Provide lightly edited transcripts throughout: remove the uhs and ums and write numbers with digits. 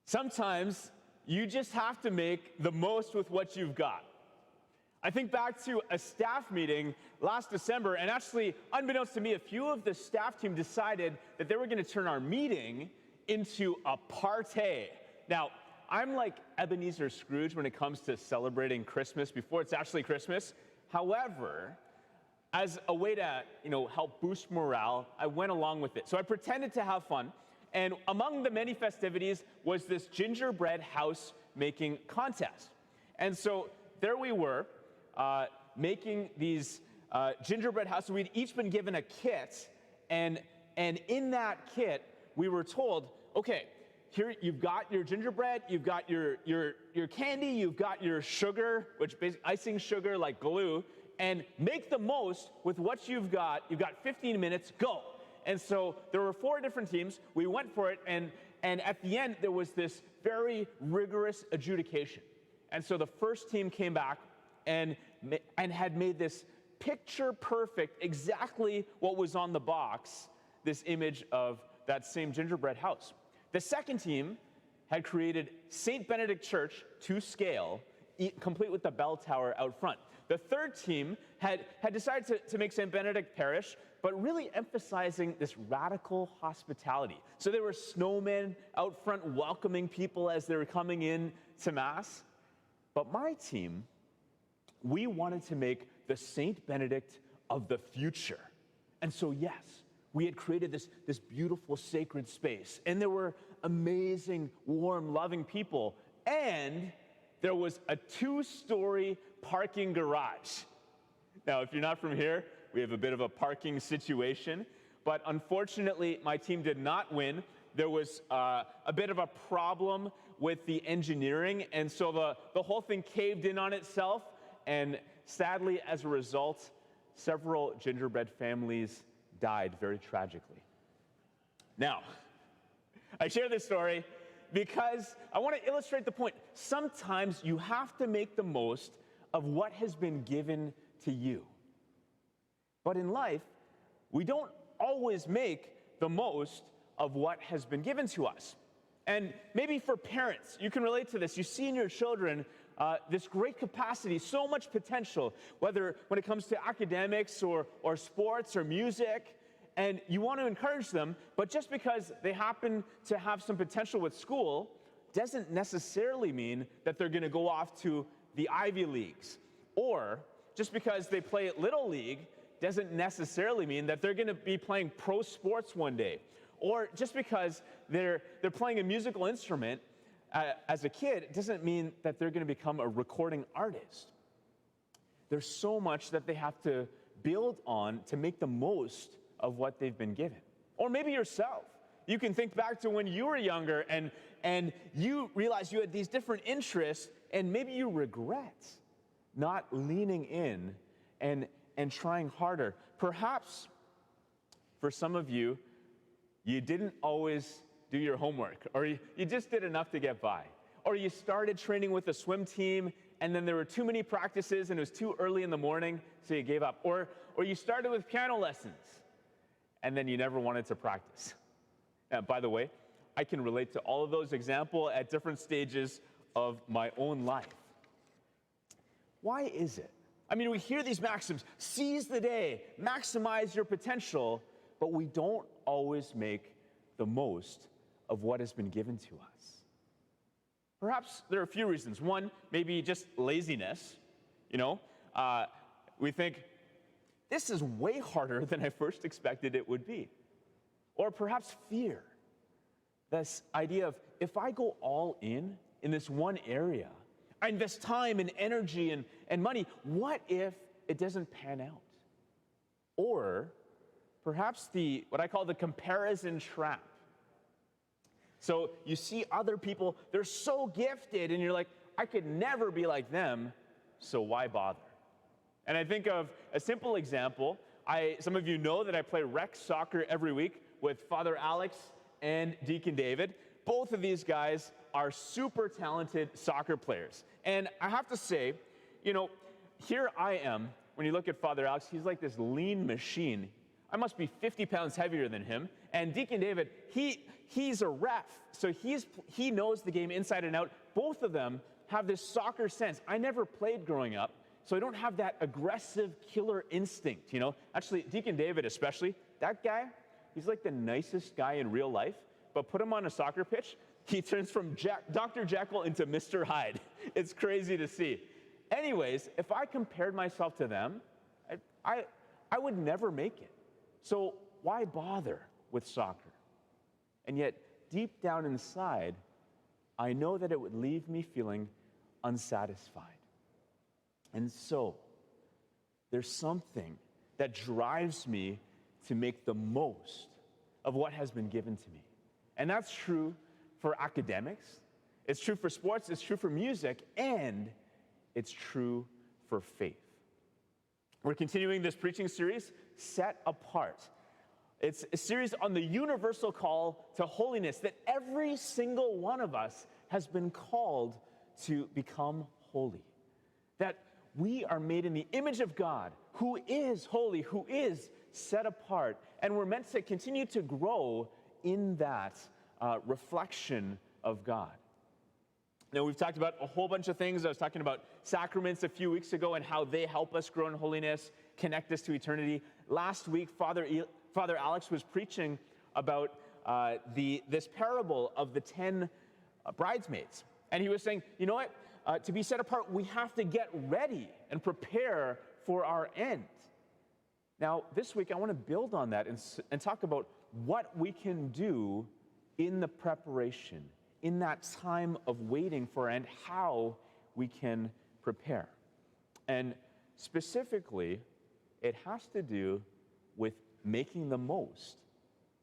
Sometimes you just have to make the most with what you've got. I think back to a staff meeting last December, and actually, unbeknownst to me, a few of the staff team decided that they were going to turn our meeting into a party. Now, I'm like Ebenezer Scrooge when it comes to celebrating Christmas before it's actually Christmas. However, as a way to, help boost morale, I went along with it. So I pretended to have fun. And among the many festivities was this gingerbread house making contest. And so there we were, making these gingerbread houses. We'd each been given a kit, and in that kit, we were told, okay, here you've got your gingerbread, you've got your candy, you've got your sugar, which basically icing sugar like glue, and make the most with what you've got. You've got 15 minutes, go. And so there were 4 different teams. We went for it, and at the end, there was this very rigorous adjudication. And so the first team came back and had made this picture perfect, exactly what was on the box, this image of that same gingerbread house. The second team had created St. Benedict Church to scale, complete with the bell tower out front. The third team had decided to make St. Benedict Parish, but really emphasizing this radical hospitality. So there were snowmen out front welcoming people as they were coming in to Mass. But my team, we wanted to make the St. Benedict of the future. And so yes, we had created this beautiful sacred space, and there were amazing, warm, loving people, and there was a 2-story parking garage. Now, if you're not from here, we have a bit of a parking situation, but unfortunately, my team did not win. There was a bit of a problem with the engineering, and so the whole thing caved in on itself, and sadly, as a result, several gingerbread families died very tragically. Now, I share this story because I want to illustrate the point. Sometimes you have to make the most of what has been given to you. But in life, we don't always make the most of what has been given to us. And maybe for parents, you can relate to this. You see in your children this great capacity, so much potential, whether when it comes to academics or sports or music, and you want to encourage them, but just because they happen to have some potential with school doesn't necessarily mean that they're going to go off to the Ivy Leagues. Or just because they play at Little League doesn't necessarily mean that they're going to be playing pro sports one day. Or just because they're playing a musical instrument as a kid doesn't mean that they're going to become a recording artist. There's so much that they have to build on to make the most of what they've been given. Or maybe yourself. You can think back to when you were younger and you realized you had these different interests, and maybe you regret not leaning in and trying harder. Perhaps for some of you, you didn't always do your homework, or you just did enough to get by. Or you started training with a swim team, and then there were too many practices and it was too early in the morning, so you gave up. Or you started with piano lessons, and then you never wanted to practice. And by the way, I can relate to all of those examples at different stages of my own life. Why is it? I mean, we hear these maxims, seize the day, maximize your potential, but we don't always make the most of what has been given to us. Perhaps there are a few reasons. One, maybe just laziness. We think, this is way harder than I first expected it would be. Or perhaps fear. This idea of, if I go all in this one area, I invest time and energy and money, what if it doesn't pan out? Or perhaps what I call the comparison trap. So you see other people, they're so gifted, and you're like, I could never be like them, so why bother? And I think of a simple example. Some of you know that I play rec soccer every week with Father Alex and Deacon David. Both of these guys are super talented soccer players. And I have to say, here I am. When you look at Father Alex, he's like this lean machine. I must be 50 pounds heavier than him. And Deacon David, he's a ref, so he knows the game inside and out. Both of them have this soccer sense. I never played growing up, so I don't have that aggressive killer instinct, you know? Actually, Deacon David especially, that guy, he's like the nicest guy in real life, but put him on a soccer pitch, he turns from Dr. Jekyll into Mr. Hyde. It's crazy to see. Anyways, if I compared myself to them, I would never make it. So why bother with soccer? And yet, deep down inside, I know that it would leave me feeling unsatisfied. And so, there's something that drives me to make the most of what has been given to me. And that's true for academics, it's true for sports, it's true for music, and it's true for faith. We're continuing this preaching series, Set Apart. It's a series on the universal call to holiness, that every single one of us has been called to become holy. That we are made in the image of God, who is holy, who is set apart, and we're meant to continue to grow in that reflection of God. Now, we've talked about a whole bunch of things. I was talking about sacraments a few weeks ago and how they help us grow in holiness, connect us to eternity. Last week, Father Alex was preaching about this parable of the 10 bridesmaids. And he was saying, you know what? To be set apart, we have to get ready and prepare for our end. Now, this week, I want to build on that and talk about what we can do in the preparation, in that time of waiting for our end, how we can prepare. And specifically, it has to do with making the most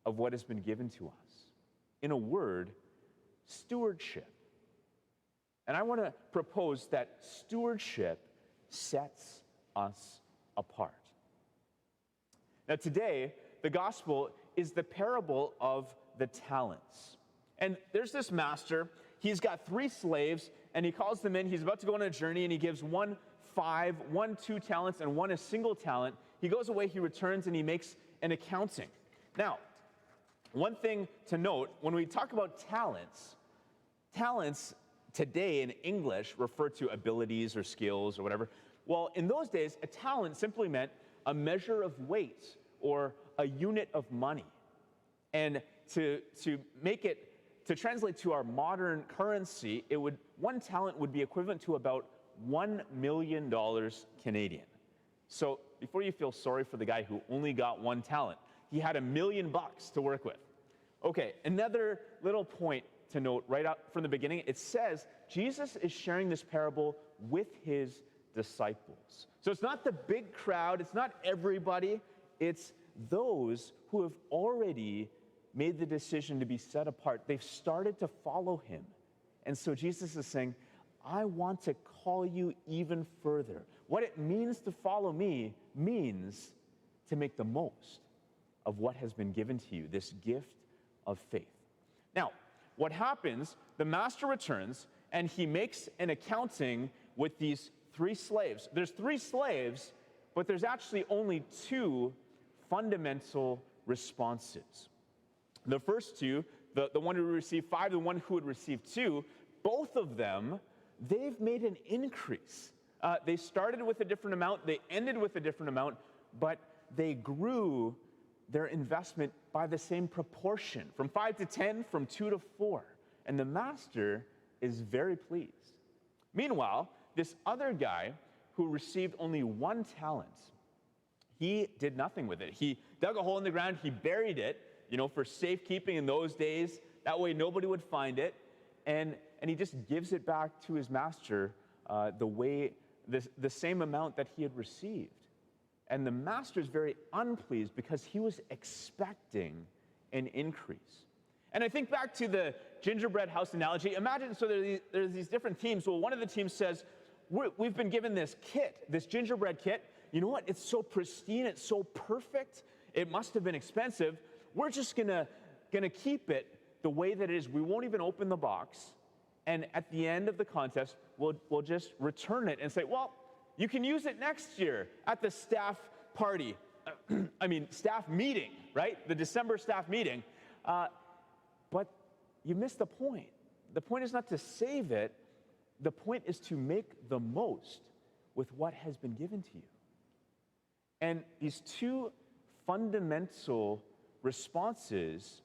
of what has been given to us. In a word, stewardship. And I want to propose that stewardship sets us apart. Now today, the gospel is the parable of the talents. And there's this master, he's got 3 slaves, and he calls them in, he's about to go on a journey, and he gives one 5, one 2 talents, and one a single talent. He goes away, he returns, and he makes an accounting. Now, one thing to note, when we talk about talents today in English refer to abilities or skills or whatever. Well, in those days, a talent simply meant a measure of weight or a unit of money. And to translate to our modern currency, one talent would be equivalent to about $1 million Canadian. So before you feel sorry for the guy who only got 1 talent, he had $1 million to work with. Okay, another little point to note right up from the beginning, it says Jesus is sharing this parable with his disciples. So it's not the big crowd, it's not everybody, it's those who have already made the decision to be set apart. They've started to follow him. And so Jesus is saying, I want to call you even further. What it means to follow me means to make the most of what has been given to you, this gift of faith. Now, what happens, the master returns and he makes an accounting with these 3 slaves. There's 3 slaves, but there's actually only 2 fundamental responses. The first 2, the one who received 5, the one who would receive 2, both of them, they've made an increase. They started with a different amount, they ended with a different amount, but they grew their investment by the same proportion, from 5 to 10, from 2 to 4. And the master is very pleased. Meanwhile, this other guy who received only 1 talent, he did nothing with it. He dug a hole in the ground, he buried it, for safekeeping in those days. That way nobody would find it. And he just gives it back to his master the same amount that he had received. And the master's very unpleased because he was expecting an increase. And I think back to the gingerbread house analogy. Imagine, so there's these different teams. Well, one of the teams says, we've been given this kit, this gingerbread kit. You know what? It's so pristine, it's so perfect. It must have been expensive. We're just gonna keep it the way that it is. We won't even open the box. And at the end of the contest, we'll just return it and say, well, you can use it next year at the staff party. staff meeting, right? The December staff meeting. But you missed the point. The point is not to save it. The point is to make the most with what has been given to you. And these two fundamental responses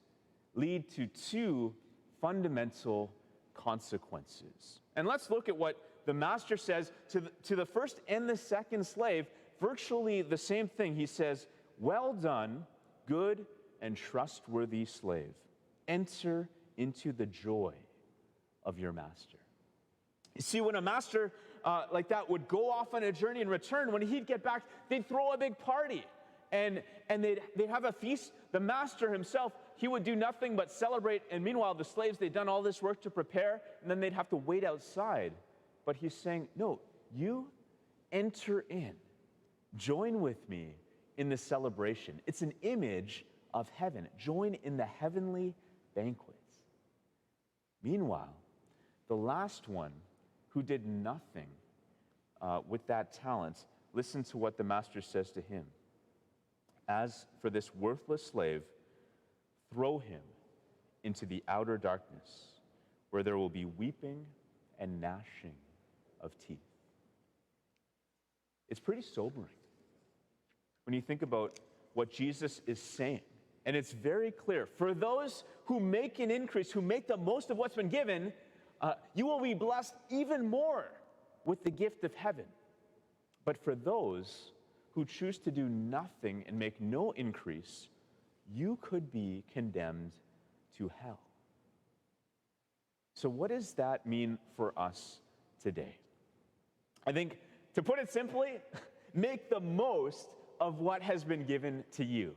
lead to two fundamental consequences. And let's look at what the master says to the first and the second slave, virtually the same thing. He says, "Well done, good and trustworthy slave. Enter into the joy of your master." You see, when a master like that would go off on a journey and return, when he'd get back, they'd throw a big party. And they'd have a feast. The master himself, he would do nothing but celebrate. And meanwhile, the slaves, they'd done all this work to prepare, and then they'd have to wait outside. But he's saying, no, you enter in. Join with me in the celebration. It's an image of heaven. Join in the heavenly banquets. Meanwhile, the last one who did nothing with that talent, listen to what the master says to him. "As for this worthless slave, throw him into the outer darkness, where there will be weeping and gnashing of teeth." It's pretty sobering when you think about what Jesus is saying. And it's very clear. For those who make an increase, who make the most of what's been given, you will be blessed even more with the gift of heaven. But for those who choose to do nothing and make no increase, you could be condemned to hell. So what does that mean for us today? I think, to put it simply, make the most of what has been given to you.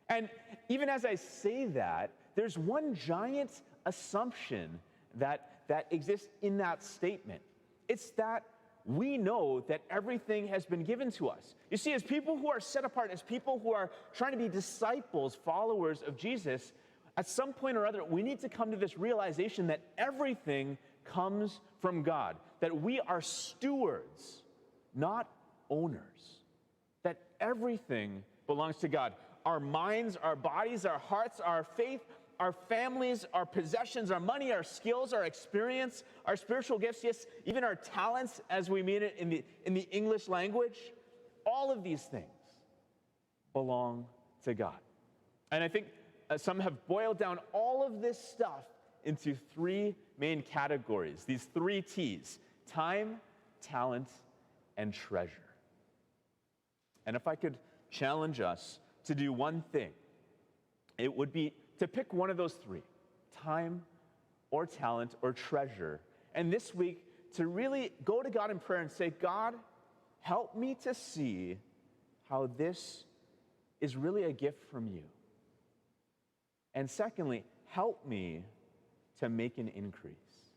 And even as I say that, there's one giant assumption that exists in that statement. It's that we know that everything has been given to us. You see, as people who are set apart, as people who are trying to be disciples, followers of Jesus, at some point or other, we need to come to this realization that everything comes from God, that we are stewards, not owners, that everything belongs to God. Our minds, our bodies, our hearts, our faith, our families, our possessions, our money, our skills, our experience, our spiritual gifts, yes, even our talents as we mean it in the English language, all of these things belong to God. And I think some have boiled down all of this stuff into three main categories, these three T's: time, talent, and treasure. And if I could challenge us to do one thing, it would be to pick one of those three: time or talent or treasure. And this week, to really go to God in prayer and say, "God, help me to see how this is really a gift from you. And secondly, help me to make an increase."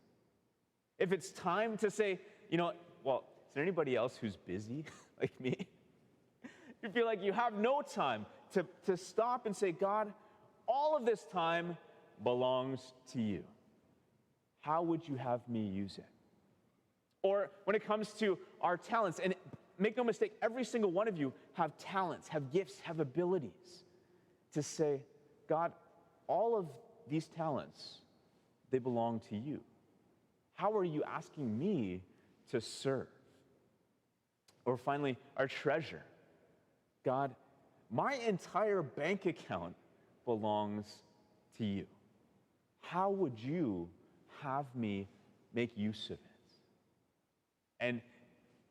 If it's time to say, is there anybody else who's busy like me? You feel like you have no time to stop and say, "God, all of this time belongs to you. How would you have me use it?" Or when it comes to our talents, and make no mistake, every single one of you have talents, have gifts, have abilities, to say, "God, all of these talents, they belong to you. How are you asking me to serve?" Or finally, our treasure. "God, my entire bank account belongs to you. How would you have me make use of it?" And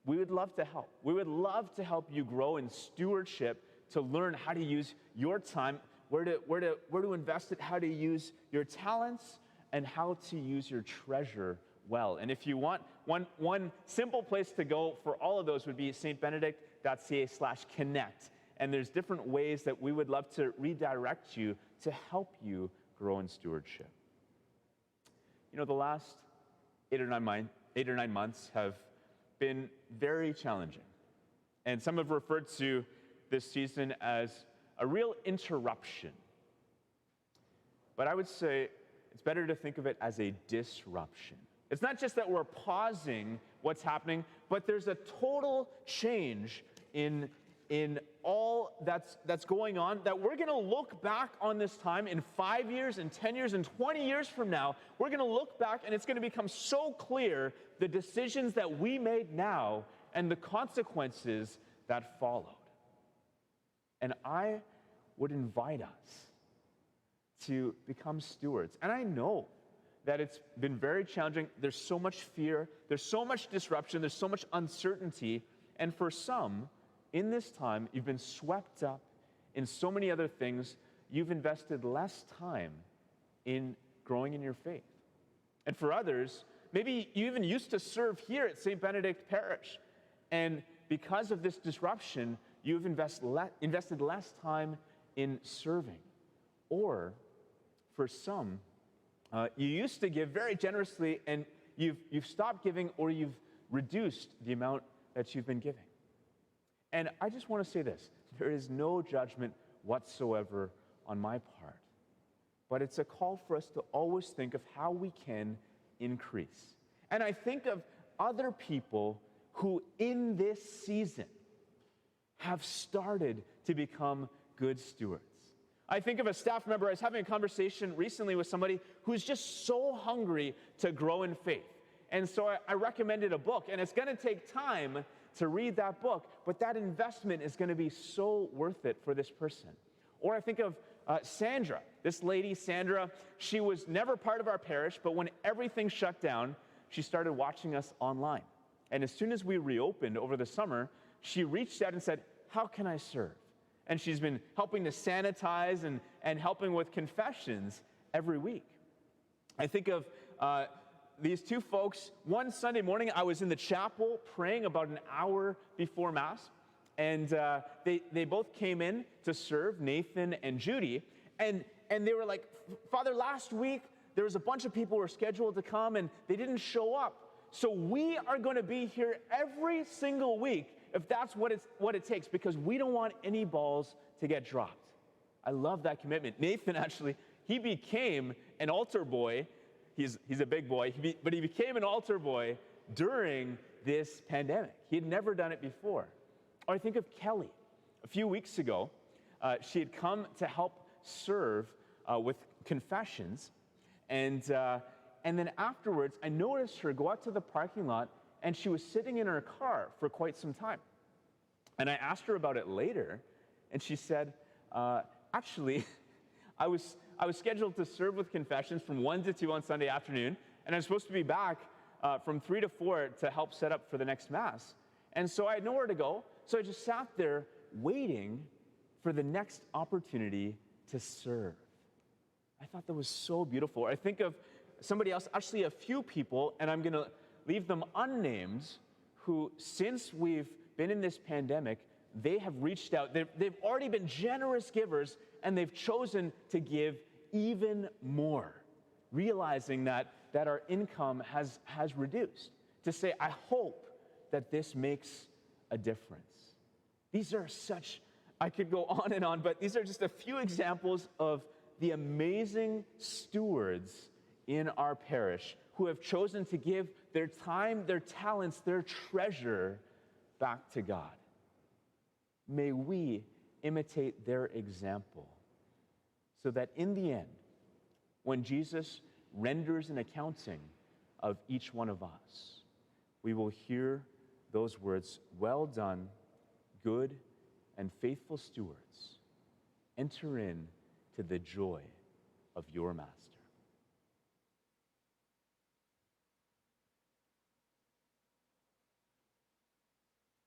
we would love to help. We would love to help you grow in stewardship, to learn how to use your time, where to invest it, how to use your talents, and how to use your treasure well. And if you want, one simple place to go for all of those would be saintbenedict.ca/connect. And there's different ways that we would love to redirect you to help you grow in stewardship. The last 8 or 9 months have been very challenging. And some have referred to this season as a real interruption. But I would say it's better to think of it as a disruption. It's not just that we're pausing what's happening, but there's a total change in in all that's going on, that we're going to look back on this time in 5 years and 10 years and 20 years from now. We're going to look back and it's going to become so clear the decisions that we made now and the consequences that followed. And I would invite us to become stewards. And I know that it's been very challenging. There's so much fear, there's so much disruption, there's so much uncertainty. And for some, in this time, you've been swept up in so many other things. You've invested less time in growing in your faith. And for others, maybe you even used to serve here at St. Benedict Parish. And because of this disruption, you've invested less time in serving. Or for some, you used to give very generously and you've stopped giving, or you've reduced the amount that you've been giving. And I just want to say this: there is no judgment whatsoever on my part, but it's a call for us to always think of how we can increase. And I think of other people who in this season have started to become good stewards. I think of a staff member. I was having a conversation recently with somebody who's just so hungry to grow in faith. And so I recommended a book, and it's going to take time to read that book, but that investment is going to be so worth it for this person. Or I think of Sandra, this lady, Sandra. She was never part of our parish, but when everything shut down, she started watching us online. And as soon as we reopened over the summer, she reached out and said, "How can I serve?" And she's been helping to sanitize and helping with confessions every week. I think of these two folks. One Sunday morning, I was in the chapel praying about an hour before Mass, and they both came in to serve, Nathan and Judy, and they were like, "Father, last week there was a bunch of people who were scheduled to come, and they didn't show up. So we are going to be here every single week if that's what it takes, because we don't want any balls to get dropped." I love that commitment. Nathan, actually, he became an altar boy. He's a big boy, but he became an altar boy during this pandemic. He had never done it before. Or I think of Kelly. A few weeks ago, she had come to help serve with confessions, and then afterwards, I noticed her go out to the parking lot, and she was sitting in her car for quite some time. And I asked her about it later, and she said, actually, I was scheduled to serve with confessions from 1 to 2 on Sunday afternoon, and I was supposed to be back from 3 to 4 to help set up for the next Mass. And so I had nowhere to go, so I just sat there waiting for the next opportunity to serve. I thought that was so beautiful. I think of somebody else, actually a few people, and I'm going to leave them unnamed, who since we've been in this pandemic, they have reached out. They've already been generous givers, and they've chosen to give even more, realizing that our income has reduced, to say, "I hope that this makes a difference." These are such, I could go on and on, but these are just a few examples of the amazing stewards in our parish who have chosen to give their time, their talents, their treasure back to God. May we imitate their example, so that in the end, when Jesus renders an accounting of each one of us, we will hear those words, "Well done, good and faithful stewards. Enter in to the joy of your master."